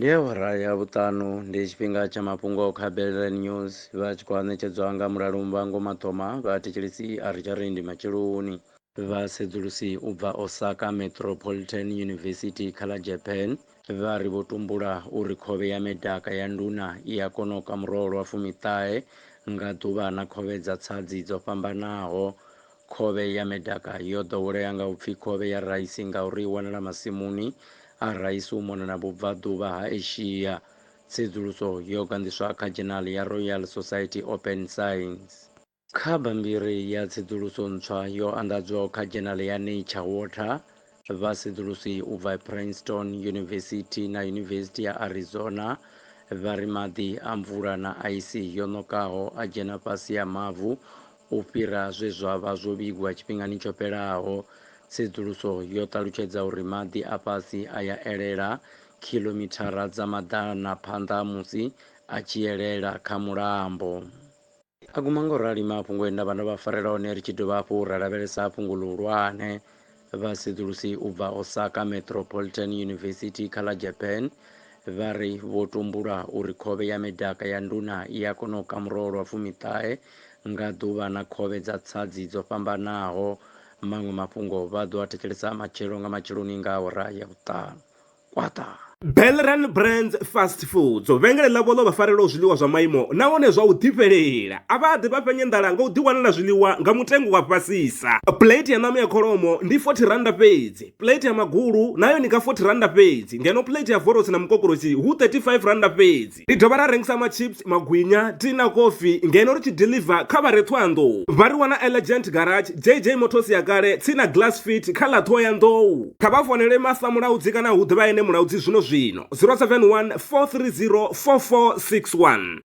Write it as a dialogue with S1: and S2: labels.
S1: Yewara ya vhutanu ndi tshifhinga tsha mafhungo kha Bellren News vha tshi khou ṋetshedzwa nga mulalu Muvhango Mathoma vhathetshelesi a ri tshi ri ndi matsheloni. Vhasedzulusi u bva Osaka Metropolitan University kha ḽa Japan vha ri vho tumbula uri khovhe ya medaka ya nduna i a kona u ka murolo wa 19 nga ḓuvha na khovhe dza tsadzi dzo fhambanaho. Khovhe ya medaka yo ḓowelea nga u pfhi khovhe ya raisi ngauri i wanala masimuni a raisi u mona na vhubvaḓuvha ha Asia. Tsedzuluso yo gandiswa kha dzhenali ya Royal Society Open Science. Kha bammbiri ya tsedzuluso ntswa yo anḓadzwaho kha dzhenali ya Nature Water, vhasedzulusi u bva Princeton University na University ya Arizona vha ri maḓi a mvula na aisi yo ṋokaho a dzhena fhasi ha mavu u fhira zwe zwa vha zwo vhigwa tshifhingani tsho fhelaho. Tsedzuluso yo ṱalutshedza uri maḓi a fhasi a ya elela kilomithara dza maḓana phanḓa musi a tshi elela kha mulambo. A guma ngo rali mafhungo nda vha farela hone ri tshi dovha hafhu ra lavhelesa fhungo ḽihulwane. Vhasedzulusi u bva Osaka Metropolitan University kha ḽa Japan vha ri vho tumbula uri khovhe ya medaka ya nduna i a kona u ka murolo wa 19 nga ḓuvha na khovhe dza tsadzi dzo fhambanaho. Maṅwe mafhungo vha ḓo a thetshelesa matshelo nga matsheloni nga awara ya vhuṱanu. Kwata.
S2: Bellren Brands Fast Foods vhengele ḽavho ḽo vha farelaho zwiḽiwa zwa maimo nahone zwa u ḓifhelela a vha ḓi vha fhenye nḓala nga u ḓiwanela zwiḽiwa nga mutengo wa fhasisa. Plate ya ṋama ya kholomo ndi 40 randa fhedzi, plate ya magulu nayo ni nga 40 randa fhedzi, ngeno plate ya vorosi na mukokoroshi hu 35 randa fhedzi. Ri dovha ra rengisa machips, magwinya, tina coffee ngeno ri tshi deliver kha vha re Phando. Vha ri wana Elegant Garage, JJ Motors ya kale, tsina Glass Fit kha ḽa Thohoyandou. Kha vha fonele Masa Mulaudzi kana hu ḓivha ene Mulaudzi zwino 071 430 4461.